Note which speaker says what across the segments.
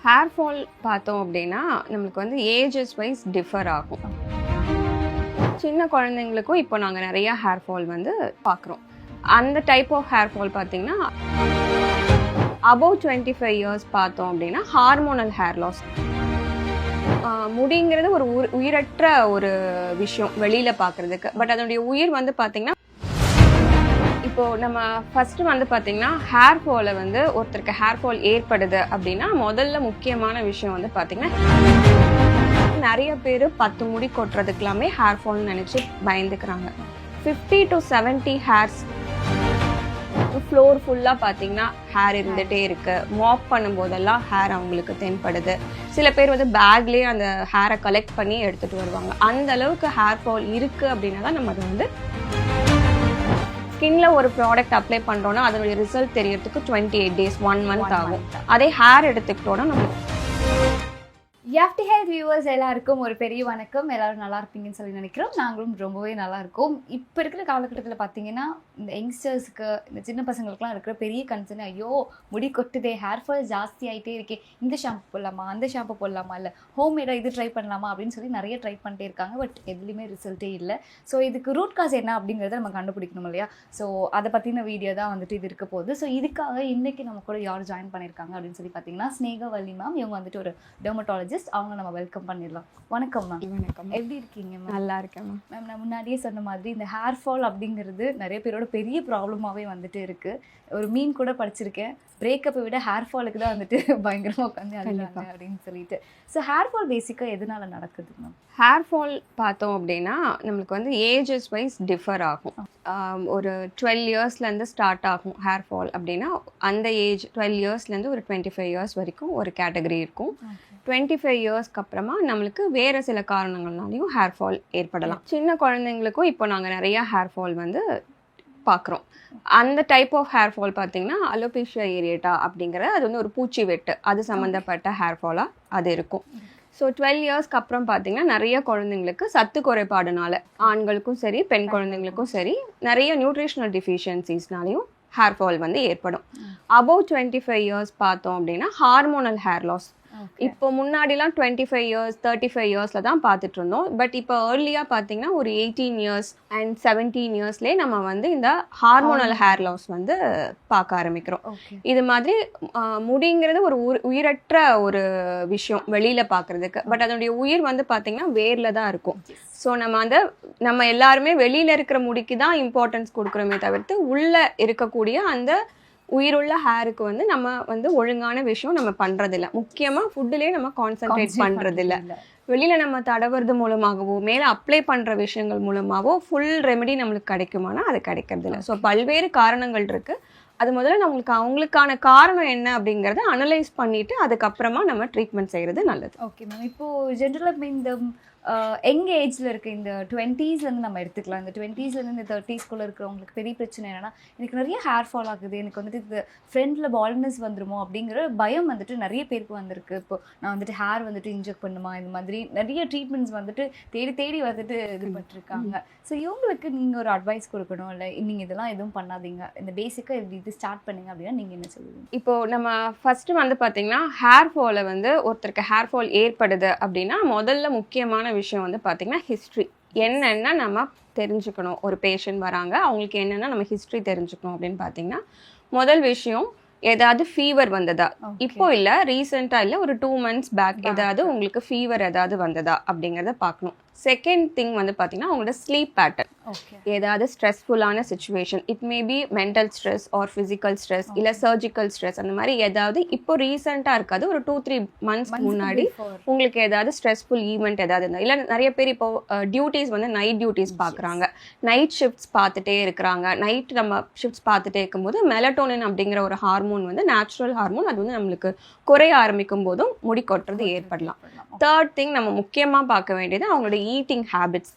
Speaker 1: Hair fall பார்த்தோம் அப்படின்னா நம்மளுக்கு வந்து ஏஜஸ் வைஸ் டிஃபர் ஆகும். சின்ன குழந்தைங்களுக்கும் இப்போ நாங்கள் நிறையா ஹேர் ஃபால் வந்து பார்க்குறோம். அந்த டைப் ஆஃப் ஹேர் ஃபால் பார்த்தீங்கன்னா அபவ் 25 இயர்ஸ் பார்த்தோம் அப்படின்னா ஹார்மோனல் ஹேர் லாஸ். முடிங்கிறது ஒரு உயிரற்ற ஒரு விஷயம் வெளியில் பார்க்குறதுக்கு. பட் அதனுடைய உயிர் வந்து பார்த்திங்கன்னா இப்போது நம்ம ஃபஸ்ட்டு வந்து பார்த்திங்கன்னா ஹேர் ஃபாலை வந்து ஒருத்தருக்கு ஹேர் ஃபால் ஏற்படுது அப்படின்னா முதல்ல முக்கியமான விஷயம் வந்து பார்த்திங்கன்னா நிறைய பேர் 10 முடி கொட்டுறதுக்கு எல்லாமே ஹேர் ஃபால்னு நினச்சி பயந்துக்கிறாங்க. 50 to 70 ஹேர்ஸ் ஃப்ளோர் ஃபுல்லாக பார்த்தீங்கன்னா ஹேர் இருந்துகிட்டே இருக்குது. மாப் பண்ணும்போதெல்லாம் ஹேர் அவங்களுக்கு தென்படுது. சில பேர் வந்து பேக்லேயே அந்த ஹேரை கலெக்ட் பண்ணி எடுத்துகிட்டு வருவாங்க. அந்த அளவுக்கு ஹேர் ஃபால் இருக்குது அப்படின்னா தான் நம்ம அதை வந்து ஸ்கின்ல ஒரு ப்ராடக்ட் அப்ளை பண்ணுறோன்னா அதனுடைய ரிசல்ட் தெரியறதுக்கு 28 days 1 month ஆகும். அதே ஹேர் எடுத்துக்கிட்டோன்னா நம்மளுக்கு
Speaker 2: எஃப்டி ஹெல்த் வியூவர்ஸ் எல்லாருக்கும் ஒரு பெரிய வணக்கம். எல்லாரும் நல்லா இருப்பீங்கன்னு சொல்லி நினைக்கிறோம். நாங்களும் ரொம்பவே நல்லா இருக்கோம். இப்போ இருக்கிற காலகட்டத்தில் பார்த்தீங்கன்னா இந்த யங்ஸ்டர்ஸுக்கு இந்த சின்ன பசங்களுக்குலாம் இருக்கிற பெரிய கன்சர்ன், ஐயோ முடி கொட்டுதே, ஹேர் ஃபால் ஜாஸ்தி ஆகிட்டே இருக்கே, இந்த ஷாம்பு போடலாமா, அந்த ஷாம்பு போடலாமா, இல்லை ஹோம்மேடாக இது ட்ரை பண்ணலாமா அப்படின்னு சொல்லி நிறைய ட்ரை பண்ணிட்டே இருக்காங்க. பட் எதுலேயுமே ரிசல்ட்டே இல்லை. ஸோ இதுக்கு ரூட் காஸ் என்ன அப்படிங்கிறத நம்ம கண்டுபிடிக்கணும் இல்லையா? ஸோ அதை பற்றின வீடியோ தான் வந்துட்டு இது இருக்க போகுது. ஸோ இதுக்காக இன்றைக்கி நம்ம கூட யார் ஜாயின் பண்ணியிருக்காங்க அப்படின்னு சொல்லி பார்த்தீங்கன்னா ஸ்னேகவல்லி மேம். இவங்க வந்துட்டு ஒரு டெர்மட்டாலஜிஸ்ட். அவங்க நம்ம வெல்கம் பண்ணிடலாம். வணக்கம் மேம்.
Speaker 1: வணக்கம்.
Speaker 2: எப்படி இருக்கீங்க மேம்?
Speaker 1: நல்லா இருக்கேன்
Speaker 2: மேம். நான் முன்னாடியே சொன்ன மாதிரி இந்த ஹேர் ஃபால் அப்படிங்கிறது நிறைய பேரோட பெரிய ப்ராப்ளமாகவே வந்துட்டு இருக்குது. ஒரு மீன் கூட படிச்சிருக்கேன், பிரேக்கப்பை விட ஹேர் ஃபாலுக்கு தான் வந்துட்டு பயங்கரமாக உட்காந்து அழுகிறாங்க அப்படின்னு சொல்லிட்டு. ஸோ ஹேர் ஃபால் பேசிக்காக எதனால நடக்குது மேம்?
Speaker 1: ஹேர் ஃபால் பார்த்தோம் அப்படின்னா நம்மளுக்கு வந்து ஏஜஸ் வைஸ் டிஃபர் ஆகும். ஒரு 12 இயர்ஸ்லேருந்து ஸ்டார்ட் ஆகும் ஹேர் ஃபால் அப்படின்னா அந்த ஏஜ் 12 இயர்ஸ்லேருந்து ஒரு 25 இயர்ஸ் வரைக்கும் ஒரு கேட்டகரி இருக்கும். 25 இயர்ஸ்க்கு அப்புறமா நம்மளுக்கு வேறு சில காரணங்கள்னாலையும் ஹேர் ஃபால் ஏற்படலாம். சின்ன குழந்தைங்களுக்கும் இப்போ நாங்கள் நிறையா ஹேர் ஃபால் வந்து பார்க்குறோம். அந்த டைப் ஆஃப் ஹேர் ஃபால் பார்த்திங்கன்னா அலோபேஷியா ஏரியேட்டா அப்படிங்கிற அது வந்து ஒரு பூச்சி வெட்டு, அது சம்மந்தப்பட்ட ஹேர் ஃபாலாக அது இருக்கும். ஸோ 12 இயர்ஸ்க்கு அப்புறம் பார்த்திங்கன்னா நிறைய குழந்தைங்களுக்கு சத்து குறைபாடுனால, ஆண்களுக்கும் சரி பெண் குழந்தைங்களுக்கும் சரி, நிறைய நியூட்ரிஷனல் டிஃபிஷியன்சிஸ்னாலையும் ஹேர் ஃபால் வந்து ஏற்படும். அபவ் 25 இயர்ஸ் பார்த்தோம் அப்படின்னா ஹார்மோனல் ஹேர் லாஸ். இப்போ முன்னாடிலாம் 25 இயர்ஸ் 35 இயர்ஸில் தான் பார்த்துட்டு இருந்தோம். பட் இப்போ ஏர்லியாக பார்த்தீங்கன்னா ஒரு 18 இயர்ஸ் அண்ட் 17 இயர்ஸ்லேயே நம்ம வந்து இந்த ஹார்மோனல் ஹேர் லாஸ் வந்து பார்க்க ஆரம்பிக்கிறோம். இது மாதிரி முடிங்கிறது ஒரு உயிரற்ற ஒரு விஷயம் வெளியில் பார்க்குறதுக்கு. பட் அதனுடைய உயிர் வந்து பார்த்திங்கன்னா வேரில் தான் இருக்கும். ஸோ நம்ம எல்லாருமே வெளியில் இருக்கிற முடிக்கு தான் இம்பார்ட்டன்ஸ் கொடுக்குறோமே தவிர்த்து உள்ளே இருக்கக்கூடிய அந்த உயிருள்ள ஹேருக்கு வந்து நம்ம வந்து ஒழுங்கான விஷயம் நம்ம பண்ணுறதில்ல. முக்கியமாக ஃபுட்டுலேயே நம்ம கான்சென்ட்ரேட் பண்ணுறதில்ல. வெளியில் நம்ம தடவுறது மூலமாகவோ மேலே அப்ளை பண்ணுற விஷயங்கள் மூலமாகவோ ஃபுல் ரெமெடி நம்மளுக்கு கிடைக்குமானா அது கிடைக்கிறதில்ல. ஸோ பல்வேறு காரணங்கள் இருக்குது. அது முதல்ல நம்மளுக்கு அவங்களுக்கான காரணம் என்ன அப்படிங்கிறத அனலைஸ் பண்ணிவிட்டு அதுக்கப்புறமா நம்ம ட்ரீட்மெண்ட் செய்கிறது நல்லது.
Speaker 2: Okay ma'am. இப்போது ஜென்ரலாக இந்த எங்க ஏஜில் இருக்க இந்த 20ஸ்லேருந்து நம்ம எடுத்துக்கலாம். இந்த 20ஸ்லேருந்து இந்த 30ஸ்குள்ளே இருக்கிறவங்களுக்கு பெரிய பிரச்சனை என்னென்னா, எனக்கு நிறைய ஹேர் ஃபால் ஆகுது, எனக்கு வந்துட்டு இந்த ஃப்ரண்டில் பால்னஸ் வந்துடுமோ அப்படிங்கிற பயம் வந்துட்டு நிறைய பேருக்கு வந்திருக்கு. இப்போ நான் வந்துட்டு ஹேர் வந்துட்டு இன்ஜெக்ட் பண்ணுமா, இந்த மாதிரி நிறைய ட்ரீட்மெண்ட்ஸ் வந்துட்டு தேடி வந்துட்டு இது பண்ணிருக்காங்க. ஸோ இவங்களுக்கு நீங்கள் ஒரு அட்வைஸ் கொடுக்கணும், இல்லை நீங்கள் இதெல்லாம் எதுவும் பண்ணாதீங்க, இந்த பேசிக்காக இது ஸ்டார்ட் பண்ணுங்க அப்படின்னா நீங்கள் என்ன சொல்லுவீங்க?
Speaker 1: இப்போது நம்ம ஃபஸ்ட்டு வந்து பார்த்திங்கன்னா ஹேர் ஃபாலை வந்து ஒருத்தருக்கு ஹேர் ஃபால் ஏற்படுது அப்படின்னா முதல்ல முக்கியமான விஷயம் வந்து பார்த்திங்கன்னா ஹிஸ்ட்ரி என்னென்னா நம்ம தெரிஞ்சுக்கணும். ஒரு பேஷண்ட் வராங்க, அவங்களுக்கு என்னென்னா நம்ம ஹிஸ்ட்ரி தெரிஞ்சுக்கணும் அப்படின்னு பார்த்திங்கன்னா முதல் விஷயம் ஏதாவது ஃபீவர் வந்ததா, இப்போ இல்லை ரீசெண்டாக இல்லை ஒரு 2 months பேக் ஏதாவது உங்களுக்கு ஃபீவர் ஏதாவது வந்ததா அப்படிங்கிறத பார்க்கணும். செகண்ட் திங் வந்து பார்த்தீங்கன்னா உங்களோட ஸ்லீப் பேட்டர்ன். ஏதாவது ஸ்ட்ரெஸ்ஃபுல்லான situation, it may be mental stress or physical stress இல்லை சர்ஜிக்கல் ஸ்ட்ரெஸ், அந்த மாதிரி ஏதாவது இப்போ ரீசெண்டாக இருக்காது, ஒரு 2-3 months முன்னாடி உங்களுக்கு ஏதாவது ஸ்ட்ரெஸ்ஃபுல் ஈவெண்ட் ஏதாவது இருந்தால், இல்லை நிறைய பேர் இப்போ டியூட்டிஸ் வந்து நைட் டியூட்டிஸ் பார்க்குறாங்க, நைட் ஷிஃப்ட்ஸ் பார்த்துட்டே இருக்கிறாங்க. நைட் நம்ம ஷிஃப்ட்ஸ் பார்த்துட்டே இருக்கும்போது மெலட்டோனின் அப்படிங்கிற ஒரு ஹார்மோன் வந்து நேச்சுரல் ஹார்மோன், அது வந்து நம்மளுக்கு குறைய ஆரம்பிக்கும் போதும் முடி கொட்டுறது ஏற்படலாம். தேர்ட் திங் நம்ம முக்கியமாக பார்க்க வேண்டியது அவங்களோட ஈட்டிங் ஹேபிட்ஸ்.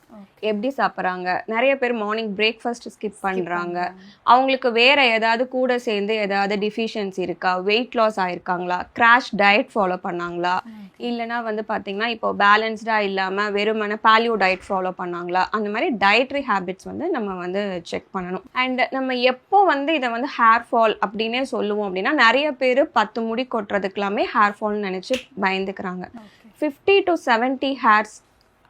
Speaker 1: எப்படி சாப்பிட்றாங்க. நிறைய பேர் மார்னிங் பிரேக்ஃபாஸ்ட் ஸ்கிப் பண்ணுறாங்க. அவங்களுக்கு வேறு ஏதாவது கூட சேர்ந்து ஏதாவது டிஃபிஷியன்சி இருக்கா, வெயிட் லாஸ் ஆகிருக்காங்களா, கிராஷ் டயட் ஃபாலோ பண்ணாங்களா, இல்லைனா வந்து பார்த்தீங்கன்னா இப்போ பேலன்ஸ்டாக இல்லாமல் வெறுமன பாலியோ டயட் ஃபாலோ பண்ணாங்களா, அந்த மாதிரி டயட்ரி ஹேபிட்ஸ் வந்து நம்ம வந்து செக் பண்ணணும். அண்ட் நம்ம எப்போ வந்து இதை வந்து ஹேர் ஃபால் அப்படின்னே சொல்லுவோம் அப்படின்னா, நிறைய பேர் 10 முடி கொட்டுறதுக்கெல்லாமே ஹேர் ஃபால்னு நினச்சி பயந்துக்கிறாங்க. 50 to 70 ஹேர்ஸ்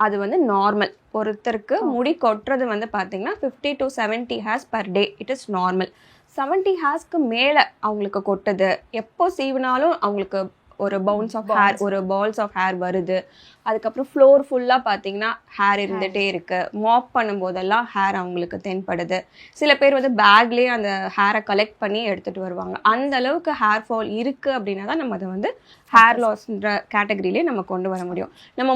Speaker 1: அது வந்து நார்மல். ஒருத்தருக்கு முடி கொட்டுறது வந்து பார்த்தீங்கன்னா 50 to 70 hairs per day it is normal. 70 ஹேர்ஸ்க்கு மேலே அவங்களுக்கு கொட்டுது, எப்போ சீவினாலும் அவங்களுக்கு ஒரு பவுன்ஸ் ஆஃப் ஹேர், ஒரு பால்ஸ் ஆஃப் ஹேர் வருது. அதுக்கப்புறம் ஃப்ளோர் ஃபுல்லாக பார்த்தீங்கன்னா ஹேர் இருந்துகிட்டே இருக்குது. மாப் பண்ணும்போதெல்லாம் ஹேர் அவங்களுக்கு தென்படுது. சில பேர் வந்து பேக்லேயே அந்த ஹேரை கலெக்ட் பண்ணி எடுத்துகிட்டு வருவாங்க. அந்த அளவுக்கு ஹேர் ஃபால் இருக்குது அப்படின்னா தான் நம்ம அதை வந்து ஹேர் லாஸ்ன்ற கேட்டகரியிலே நம்ம கொண்டு வர முடியும். நம்ம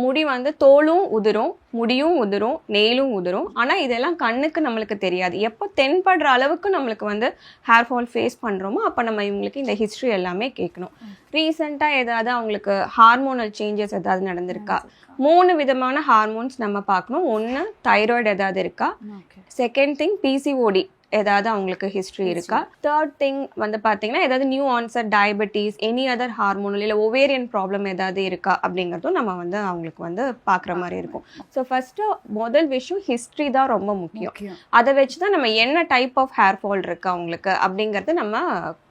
Speaker 1: முடி வந்து தோலும் உதிரும், முடியும் உதிரும், நெயிலும் உதிரும். ஆனால் இதெல்லாம் கண்ணுக்கு நம்மளுக்கு தெரியாது. எப்போ தென்படுற அளவுக்கு நம்மளுக்கு வந்து ஹேர் ஃபால் ஃபேஸ் பண்ணுறோமோ அப்போ நம்ம இவங்களுக்கு இந்த ஹிஸ்ட்ரி எல்லாமே கேட்கணும். ரீசெண்டாக ஏதாவது அவங்களுக்கு ஹார்மோனல் சேஞ்சஸ் ஏதாவது நடந்திருக்கா? 3 விதமான ஹார்மோன்ஸ் நம்ம பார்க்கணும். ஒன்று தைராய்டு ஏதாவது இருக்கா, செகண்ட் திங் பிசிஓடி ஏதாவது அவங்களுக்கு ஹிஸ்ட்ரி இருக்கா, தேர்ட் திங் வந்து பார்த்தீங்கன்னா ஏதாவது new onset diabetes, any other hormonal இல்லை ஓவேரியன் ப்ராப்ளம் ஏதாவது இருக்கா அப்படிங்கிறதும் நம்ம வந்து அவங்களுக்கு வந்து பார்க்குற மாதிரி இருக்கும். ஸோ ஃபஸ்ட்டு முதல் விஷயம் ஹிஸ்ட்ரி தான் ரொம்ப முக்கியம். அதை வச்சு தான் நம்ம என்ன டைப் ஆஃப் ஹேர் ஃபால் இருக்கு அவங்களுக்கு அப்படிங்கிறது நம்ம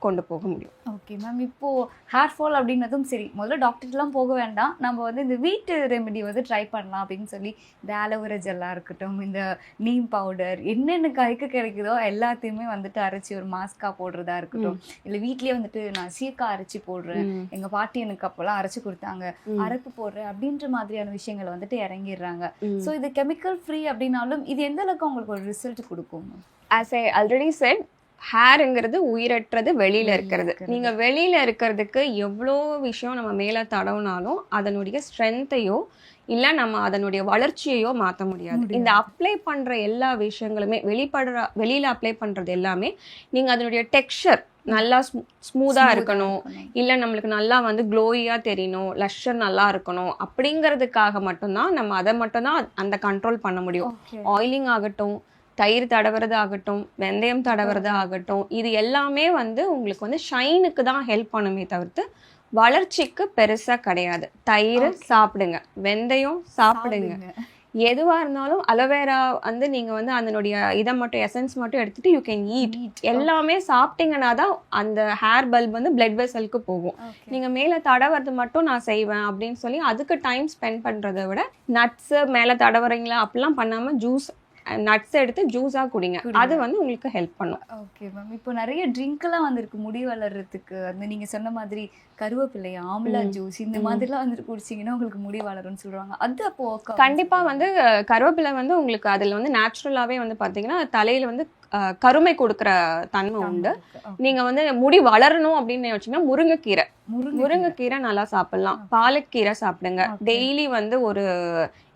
Speaker 1: கொண்டு போக முடியும்.
Speaker 2: ஓகே மேம், இப்போது ஹேர் ஃபால் அப்படின்னதும் சரி, முதல்ல டாக்டர்லாம் போக வேண்டாம், நம்ம வந்து இந்த வீட்டு ரெமெடி வந்து ட்ரை பண்ணலாம் அப்படின்னு சொல்லி இந்த ஆலோவேரா ஜெல்லாக இருக்கட்டும், இந்த நீம் பவுடர், என்னென்ன கைக்கு கிடைக்குதோ எல்லாத்தையுமே வந்துட்டு அரைச்சி ஒரு மாஸ்காக போடுறதா இருக்கட்டும், இல்லை வீட்லேயே வந்துட்டு நான் சீக்காய் அரைச்சி போடுறேன், எங்கள் பாட்டி எனக்கு அப்போல்லாம் அரைச்சி கொடுத்தாங்க, அரைப்பு போடுறேன் அப்படின்ற மாதிரியான விஷயங்களை வந்துட்டு இறங்கிடுறாங்க. ஸோ இது கெமிக்கல் ஃப்ரீ அப்படின்னாலும் இது எந்த அளவுக்கு உங்களுக்கு ஒரு ரிசல்ட் கொடுக்கும்?
Speaker 1: ஆஸ் ஐ ஆல்ரெடி செட், ஹேருங்கிறது உயிரற்றது, வெளியில இருக்கிறது. நீங்க வெளியில இருக்கிறதுக்கு எவ்வளோ விஷயம் நம்ம மேல தடவுனாலும் அதனுடைய ஸ்ட்ரென்த்தையோ இல்லை நம்ம அதனுடைய வளர்ச்சியையோ மாற்ற முடியாது. இந்த அப்ளை பண்ணுற எல்லா விஷயங்களுமே வெளியில் அப்ளை பண்ணுறது எல்லாமே நீங்கள் அதனுடைய டெக்ஸ்சர் நல்லா ஸ்மூத்தாக இருக்கணும், இல்லை நம்மளுக்கு நல்லா வந்து க்ளோயியாக தெரியணும், லஷர் நல்லா இருக்கணும் அப்படிங்கிறதுக்காக மட்டும்தான் நம்ம அதை மட்டும்தான் அந்த கண்ட்ரோல் பண்ண முடியும். ஆயிலிங் ஆகட்டும், தயிர் தடவுறது ஆகட்டும், வெந்தயம் தடவுறது ஆகட்டும், இது எல்லாமே வந்து உங்களுக்கு வந்து ஷைனுக்கு தான் ஹெல்ப் பண்ணுமே தவிர்த்து வளர்ச்சிக்கு பெருசா கிடையாது. தயிர் சாப்பிடுங்க, வெந்தயம் சாப்பிடுங்க, எதுவாக இருந்தாலும் அலோவேரா வந்து நீங்கள் வந்து அதனுடைய இதை மட்டும் எசன்ஸ் மட்டும் எடுத்துகிட்டு யூ கேன் ஈட். எல்லாமே சாப்பிட்டீங்கன்னா தான் அந்த ஹேர் பல்ப் வந்து பிளட் வெசலுக்கு போகும். நீங்கள் மேலே தடவுறது மட்டும் நான் செய்வேன் அப்படின்னு சொல்லி அதுக்கு டைம் ஸ்பெண்ட் பண்ணுறதை விட நட்ஸு மேலே தடவுறீங்களா அப்படிலாம் பண்ணாமல் ஜூஸ் நட்ஸ் எடுத்து ஜூஸாக குடிங்க, அது வந்து உங்களுக்கு ஹெல்ப் பண்ணும்.
Speaker 2: ஓகே மேம், இப்போ நிறைய ட்ரிங்க்லாம் வந்திருக்கு முடி வளர்றதுக்கு. வந்து நீங்கள் சொன்ன மாதிரி கருவேப்பிலை, ஆம்லா ஜூஸ், இந்த மாதிரிலாம் வந்துட்டு குடிச்சிங்கன்னா உங்களுக்கு முடி வளரும்னு சொல்கிறாங்க. அது அப்போ
Speaker 1: கண்டிப்பாக வந்து கருவேப்பிலை வந்து உங்களுக்கு அதில் வந்து நேச்சுரலாகவே வந்து பார்த்தீங்கன்னா தலையில் வந்து கருமை கொடுக்குற தன்மை உண்டு. நீங்கள் வந்து முடி வளரணும் அப்படின்னு வச்சிங்கன்னா முருங்கைக்கீரை நல்லா சாப்பிட்லாம், பாலக்கீரை சாப்பிடுங்க, டெய்லி வந்து ஒரு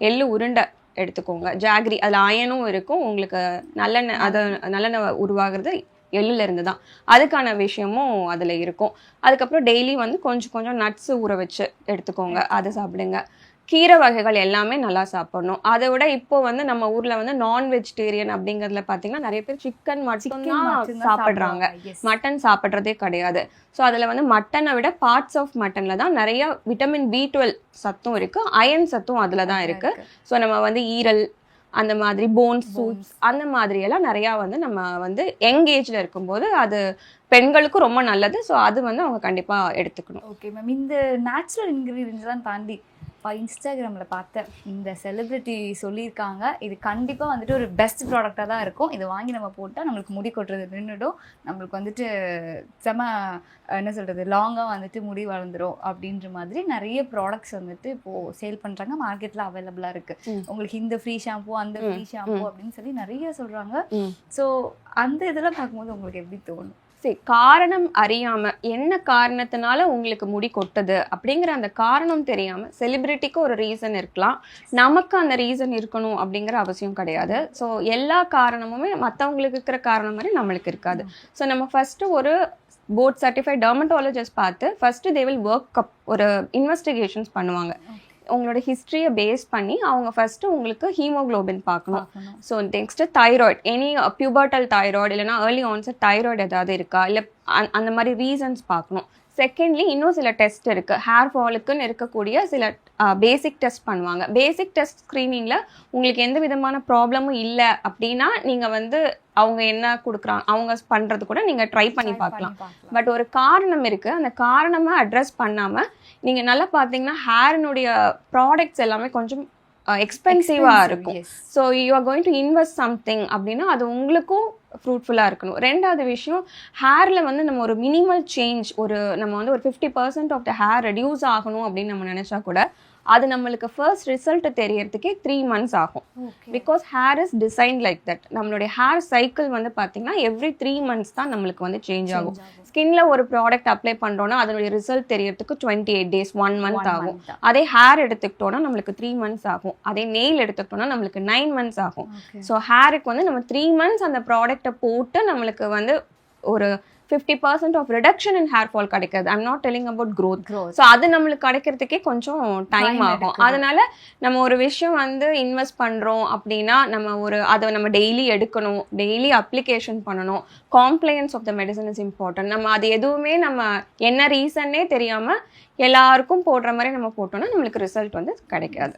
Speaker 1: எள்ளு உருண்டை எடுத்துக்கோங்க, ஜாகரி, அதில் அயனும் இருக்கும், உங்களுக்கு நல்லெண்ணெய் உருவாகிறது எள்ளுல இருந்து தான், அதுக்கான விஷயமும் அதில் இருக்கும். அதுக்கப்புறம் டெய்லி வந்து கொஞ்சம் நட்ஸ் ஊற வச்சு எடுத்துக்கோங்க, அதை சாப்பிடுங்க. கீரை வகைகள் எல்லாமே நல்லா சாப்பிடணும். அதை விட இப்போ வந்து நம்ம ஊர்ல வந்து நான் வெஜிடேரியன் அப்படிங்கிறதுல பார்த்தீங்கன்னா நிறைய பேர் சிக்கன் மட்டும் சாப்பிட்றாங்க, மட்டன் சாப்பிட்றதே கிடையாது. ஸோ அதில் வந்து மட்டனை விட பார்ட்ஸ் ஆஃப் மட்டனில் தான் நிறைய விட்டமின் B12 சத்தும் இருக்குது, அயன் சத்தும் அதில் தான் இருக்குது. ஸோ நம்ம வந்து ஈரல், அந்த மாதிரி போன்ஸ், சூப்ஸ், அந்த மாதிரியெல்லாம் நிறையா வந்து நம்ம வந்து யங் ஏஜில் இருக்கும்போது அது பெண்களுக்கும் ரொம்ப நல்லது. ஸோ அது வந்து அவங்க கண்டிப்பாக எடுத்துக்கணும்.
Speaker 2: ஓகே மேம், இந்த நேச்சுரல் இன்க்ரீடியன்ஸ்லாம் தாண்டி இன்ஸ்டாகிராமில் பார்த்தேன், இந்த செலிப்ரிட்டி சொல்லியிருக்காங்க இது கண்டிப்பாக வந்துட்டு ஒரு பெஸ்ட் ப்ராடக்டாக தான் இருக்கும், இதை வாங்கி நம்ம போட்டால் நம்மளுக்கு முடி கொட்டுறது நின்றுடும், நம்மளுக்கு வந்துட்டு செம என்ன சொல்கிறது லாங்காக வந்துட்டு முடி வளர்ந்துடும் அப்படின்ற மாதிரி நிறைய ப்ராடக்ட்ஸ் வந்துட்டு இப்போது சேல் பண்ணுறாங்க, மார்க்கெட்டில் அவைலபிளாக இருக்குது. உங்களுக்கு இந்த ஃப்ரீ ஷாம்பு, அந்த ஃப்ரீ ஷாம்பு அப்படின்னு சொல்லி நிறைய சொல்கிறாங்க. ஸோ அந்த இதெல்லாம் பார்க்கும்போது உங்களுக்கு எப்படி தோணும்?
Speaker 1: சரி, காரணம் அறியாமல் என்ன காரணத்தினால உங்களுக்கு முடி கொட்டுது அப்படிங்கிற அந்த காரணம் தெரியாமல் செலிப்ரிட்டிக்கு ஒரு ரீசன் இருக்கலாம், நமக்கு அந்த ரீசன் இருக்கணும் அப்படிங்கிற அவசியம் கிடையாது. ஸோ எல்லா காரணமுமே மற்றவங்களுக்கு இருக்கிற காரணம் மாதிரி நம்மளுக்கு இருக்காது. ஸோ நம்ம ஃபஸ்ட்டு ஒரு போர்ட் சர்டிஃபைட் டெர்மட்டாலஜிஸ்ட் பார்த்து first they will work up ஒரு இன்வெஸ்டிகேஷன்ஸ் பண்ணுவாங்க. உங்களோட ஹிஸ்ட்ரியை பேஸ் பண்ணி அவங்க ஃபர்ஸ்ட் உங்களுக்கு ஹீமோக்ளோபின் பார்க்கணும். So next thyroid, any pubertal thyroid இல்லைனா ஏர்லி ஆன்செட் தைராய்டு ஏதாவது இருக்கா, இல்லை அந்த மாதிரி ரீசன்ஸ் பார்க்கணும். செகண்ட்லி இன்னும் சில டெஸ்ட் இருக்குது. ஹேர் ஃபாலுக்குன்னு இருக்கக்கூடிய சில பேசிக் டெஸ்ட் பண்ணுவாங்க. பேசிக் டெஸ்ட் ஸ்க்ரீனிங்கில் உங்களுக்கு எந்த விதமான ப்ராப்ளமும் இல்லை அப்படின்னா நீங்கள் வந்து அவங்க என்ன கொடுக்குறாங்க அவங்க பண்ணுறது கூட நீங்கள் ட்ரை பண்ணி பார்க்கலாம். பட் ஒரு காரணம் இருக்குது, அந்த காரணமாக அட்ரஸ் பண்ணாமல் நீங்கள் நல்லா பார்த்தீங்கன்னா ஹேரினுடைய ப்ராடக்ட்ஸ் எல்லாமே கொஞ்சம் எக்ஸ்பென்சிவாக இருக்கும். So you are going to invest something அப்படின்னா அது உங்களுக்கும் ஃப்ரூட்ஃபுல்லாக இருக்கணும். ரெண்டாவது விஷயம், ஹேரில் வந்து நம்ம ஒரு மினிமல் சேஞ்ச், நம்ம வந்து ஒரு 50% ஆஃப் த ஹேர் ரெடியூஸ் ஆகணும் அப்படின்னு நம்ம நினச்சா கூட அது நம்மளுக்கு ஃபர்ஸ்ட் ரிசல்ட் தெரியறதுக்கே 3 months ஆகும். Because hair is design like that. நம்மளுடைய ஹேர் சைக்கிள் வந்து பார்த்தீங்கன்னா எவ்ரி 3 months தான் நம்மளுக்கு வந்து சேஞ்ச் ஆகும். ஸ்கின்ல ஒரு ப்ராடக்ட் அப்ளை பண்ணுறோன்னா அதனுடைய ரிசல்ட் தெரியறதுக்கு 28 days 1 month ஆகும். அதே ஹேர் எடுத்துக்கிட்டோன்னா நம்மளுக்கு 3 months ஆகும். அதே நெயில் எடுத்துக்கிட்டோன்னா நம்மளுக்கு 9 months ஆகும். ஸோ ஹேருக்கு வந்து நம்ம 3 months அந்த ப்ராடக்டை போட்டு நம்மளுக்கு வந்து ஒரு 50% of reduction in hair fall கிடைக்காது. I'm not telling about growth. So அது நம்மளுக்கு கிடைக்கிறதுக்கே கொஞ்சம் டைம் ஆகும். அதனால நம்ம ஒரு விஷயம் வந்து இன்வெஸ்ட் பண்ணுறோம் அப்படின்னா அதை நம்ம டெய்லி எடுக்கணும், டெய்லி அப்ளிகேஷன் பண்ணணும். Compliance of the medicine is important. நம்ம அது எதுவுமே நம்ம என்ன ரீசன்னே தெரியாமல் எல்லாருக்கும் போடுற மாதிரி நம்ம போட்டோம்னா நம்மளுக்கு ரிசல்ட் வந்து கிடைக்காது.